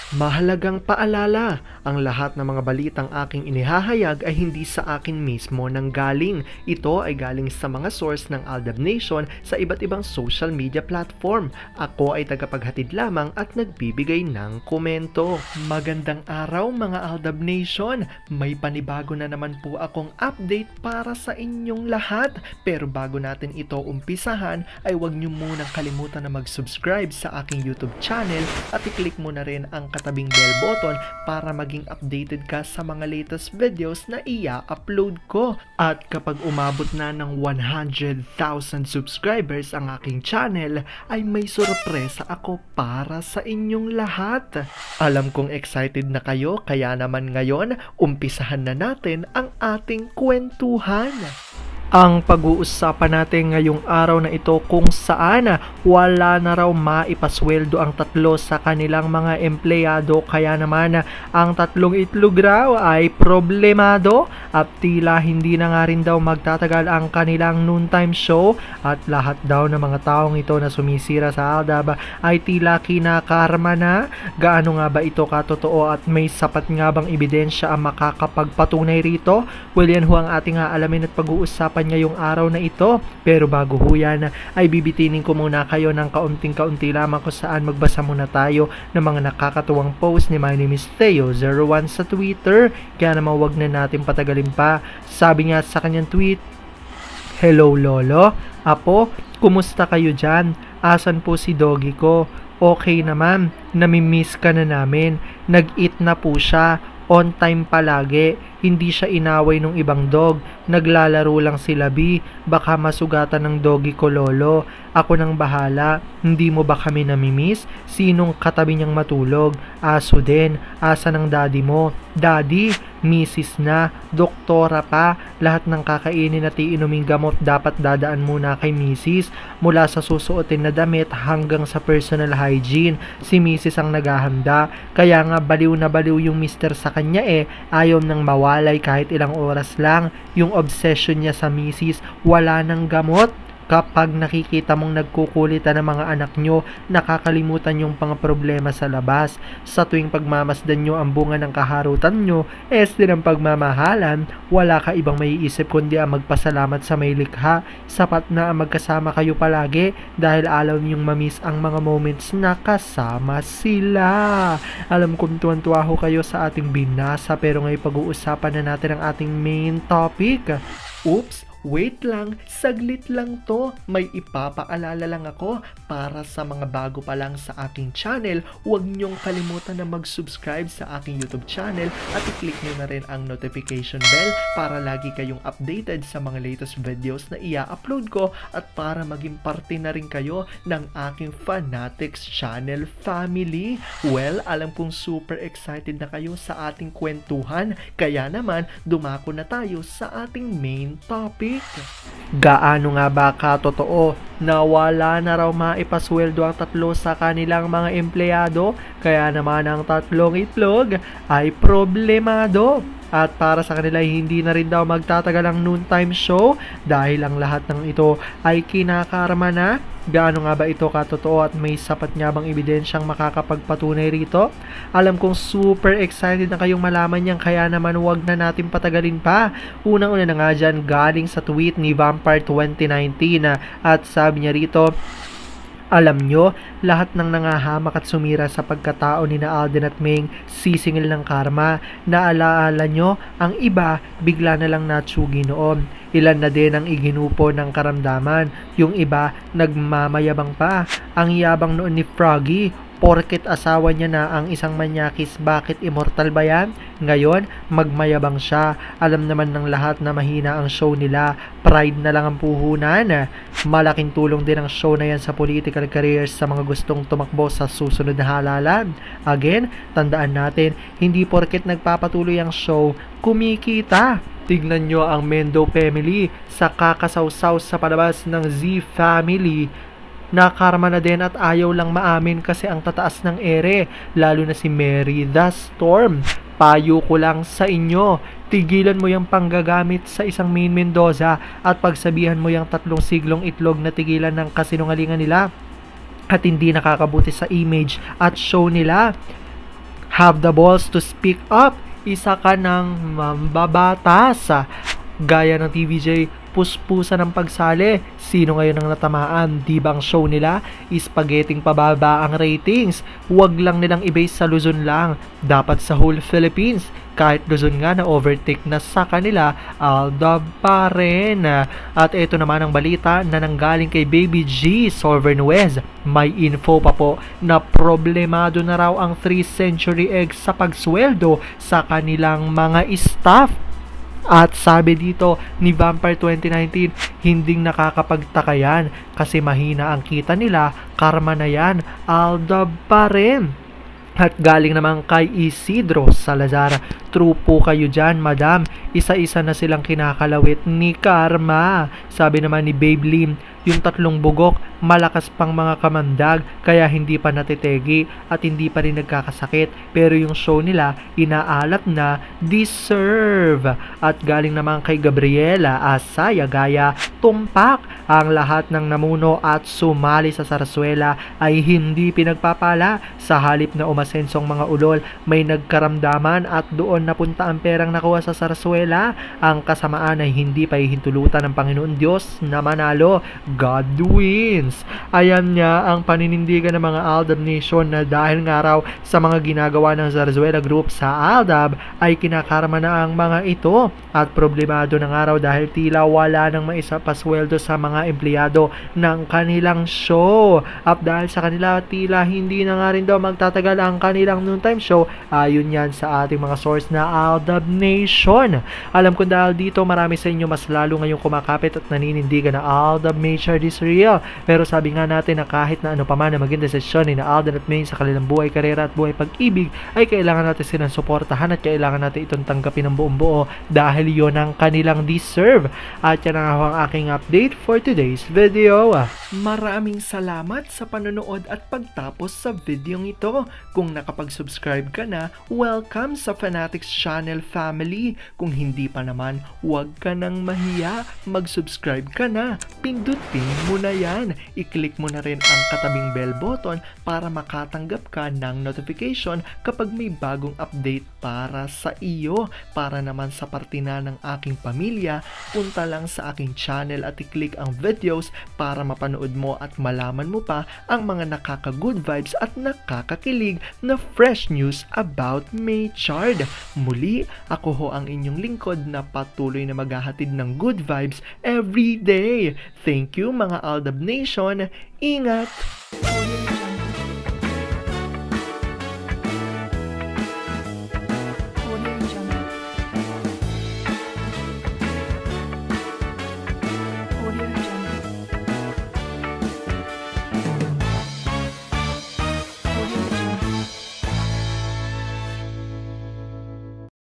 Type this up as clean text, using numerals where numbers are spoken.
Mahalagang paalala, ang lahat ng mga balitang aking inihahayag ay hindi sa akin mismo nanggaling. Ito ay galing sa mga source ng Aldab Nation sa iba't ibang social media platform. Ako ay tagapaghatid lamang at nagbibigay ng komento. Magandang araw mga Aldab Nation! May panibago na naman po akong update para sa inyong lahat. Pero bago natin ito umpisahan ay huwag niyo munang kalimutan na mag-subscribe sa aking YouTube channel at i-click mo na rin ang katabing bell button para maging updated ka sa mga latest videos na i-upload ko. At kapag umabot na ng 100,000 subscribers ang aking channel, ay may sorpresa ako para sa inyong lahat. Alam kong excited na kayo, kaya naman ngayon, umpisahan na natin ang ating kwentuhan. Ang pag-uusapan natin ngayong araw na ito kung saan wala na raw maipasweldo ang tatlo sa kanilang mga empleyado, kaya naman ang tatlong itlog raw ay problemado at tila hindi na nga rin daw magtatagal ang kanilang noontime show at lahat daw ng mga taong ito na sumisira sa Aldab ay tila kinakarma na. Gaano nga ba ito katotoo at may sapat nga bang ebidensya ang makakapagpatunay rito? Well, yan ho ang ating aalamin at pag-uusapan ngayong araw na ito. Pero bago ho yan ay bibitinin ko muna kayo ng kaunting-kaunti lamang kung saan magbasa muna tayo ng mga nakakatuwang post ni My Name is Theo01 sa Twitter. Kaya naman wag na natin patagalin pa. Sabi niya sa kanyang tweet, "Hello Lolo, Apo, kumusta kayo dyan? Asan po si doggy ko? Okay naman, namimiss ka na namin. Nag-eat na po siya. On time palagi, hindi siya inaway ng ibang dog, naglalaro lang sila B, baka masugatan ng doggy ko lolo, ako nang bahala, hindi mo ba kami namimiss? Sinong katabi niyang matulog? Aso din, asa ng daddy mo? Daddy, misis na, doktora pa, lahat ng kakainin at iinuming gamot dapat dadaan muna kay misis, mula sa susuotin na damit hanggang sa personal hygiene, si misis ang naghahanda, kaya nga baliw na baliw yung mister sa kanya ayaw nang mawalay kahit ilang oras lang, yung obsession niya sa misis, wala nang gamot. Kapag nakikita mong nagkukulitan ng mga anak nyo, nakakalimutan yung mga problema sa labas. Sa tuwing pagmamasdan nyo ang bunga ng kaharutan nyo, din ang pagmamahalan, wala ka ibang maiisip kundi ang magpasalamat sa may likha. Sapat na ang magkasama kayo palagi dahil alaw niyong mamiss ang mga moments na kasama sila." Alam kong tuwan-tuwa ho kayo sa ating binasa, pero ngayon pag-uusapan na natin ang ating main topic. Oops! Wait lang, saglit lang to. May ipapaalala lang ako para sa mga bago pa lang sa aking channel. Huwag niyong kalimutan na mag-subscribe sa aking YouTube channel at i-click niyo na rin ang notification bell para lagi kayong updated sa mga latest videos na i-upload ko at para maging parte na rin kayo ng aking Fanatics channel family. Well, alam kong super excited na kayo sa ating kwentuhan, kaya naman dumako na tayo sa ating main topic. Gaano nga ba katotoo na wala na raw maipasweldo ang tatlo sa kanilang mga empleyado, kaya naman ang tatlong itlog ay problemado? At para sa kanila hindi na rin daw magtatagal ang noontime show dahil ang lahat ng ito ay kinakarma na. Gaano nga ba ito katotoo at may sapat nga bang ebidensyang makakapagpatunay rito? Alam kong super excited na kayong malaman yan, kaya naman wag na natin patagalin pa. Unang-una na nga dyan galing sa tweet ni Vampire 2019 at sabi niya rito, "Alam nyo, lahat ng nangahamak at sumira sa pagkatao ni na Alden at Ming sisingil ng karma. Naalaala nyo, ang iba bigla na lang natsugi noon. Ilan na din ang iginupo ng karamdaman. Yung iba nagmamayabang pa. Ang yabang noon ni Froggy. Porket asawa niya na ang isang manyakis, bakit immortal ba yan? Ngayon, magmayabang siya. Alam naman ng lahat na mahina ang show nila. Pride na lang ang puhunan. Malaking tulong din ang show na yan sa political careers sa mga gustong tumakbo sa susunod na halalan. Again, tandaan natin, hindi porket nagpapatuloy ang show, kumikita." Tignan nyo ang Mendo family sa kakasawsaw sa palabas ng Z Family. Nakarma na din at ayaw lang maamin kasi ang tataas ng ere, lalo na si Mary the Storm. Payo ko lang sa inyo, tigilan mo yung panggagamit sa isang Main Mendoza at pagsabihan mo yung tatlong siglong itlog na tigilan ng kasinungalingan nila at hindi nakakabuti sa image at show nila. have the balls to speak up. Isa ka ng mambabatas. Gaya ng TVJ, puspusa ng pagsali. Sino ngayon ang natamaan? Di ba ang show nila spaghetting pababa ang ratings? Huwag lang nilang i-base sa Luzon lang. Dapat sa whole Philippines. Kahit Luzon nga na overtake na sa kanila, Aldab pa rin. At ito naman ang balita na nanggaling kay Baby G Solvernuez. May info pa po na problemado na raw ang 3 century eggs sa pagsweldo sa kanilang mga staff. At sabi dito ni Vampire 2019, hindi nakakapagtaka yan kasi mahina ang kita nila, karma na yan, Aldab pa rin. At galing naman kay Isidro Salazar, true po kayo dyan, madam. Isa-isa na silang kinakalawit ni Karma. Sabi naman ni Babe Lim, yung 3 bugok, malakas pang mga kamandag, kaya hindi pa natitegi at hindi pa rin nagkakasakit. Pero yung show nila, inaalat na deserve. At galing naman kay Gabriela Asaya Gaya, tumpak ang lahat ng namuno at sumali sa Sarsuela ay hindi pinagpapala. Sa halip na umasensong mga ulol, may nagkaramdaman at doon napunta ang perang nakuha sa Sarsuela. Ang kasamaan ay hindi pa hihintulutan ng Panginoon Diyos na manalo. God wins. Ayan niya ang paninindigan ng mga Aldab Nation na dahil nga raw sa mga ginagawa ng Zarzuela Group sa Aldab ay kinakarma na ang mga ito at problemado na nga raw dahil tila wala nang maisapasweldo sa mga empleyado ng kanilang show. At dahil sa kanila tila hindi na nga rin daw magtatagal ang kanilang noontime show, ayon yan sa ating mga source na Aldab Nation. Alam ko dahil dito marami sa inyo mas lalo ngayong kumakapit at naninindigan na Aldab Nature is real. Pero sabi nga natin na kahit na ano pa man na maging desisyon ni na Alden at Maine sa kanilang buhay, karera at buhay pag-ibig, ay kailangan natin silang suportahan at kailangan natin itong tanggapin ng buong buo dahil yon ang kanilang deserve. At yan ang aking update for today's video. Maraming salamat sa panonood at pagtapos sa video ito. Kung nakapag-subscribe ka na, welcome sa Fanatics Channel family. Kung hindi pa naman, huwag ka nang mahiya, mag-subscribe ka na. Pindutin mo na yan. I-click mo na rin ang katabing bell button para makatanggap ka ng notification kapag may bagong update para sa iyo. Para naman sa parte na ng aking pamilya, punta lang sa aking channel at i-click ang videos para mapanood mo at malaman mo pa ang mga nakaka-good vibes at nakakakilig na fresh news about Maychard. Muli, ako ho ang inyong lingkod na patuloy na maghahatid ng good vibes every day. Thank you mga Aldab Nation. Ingat!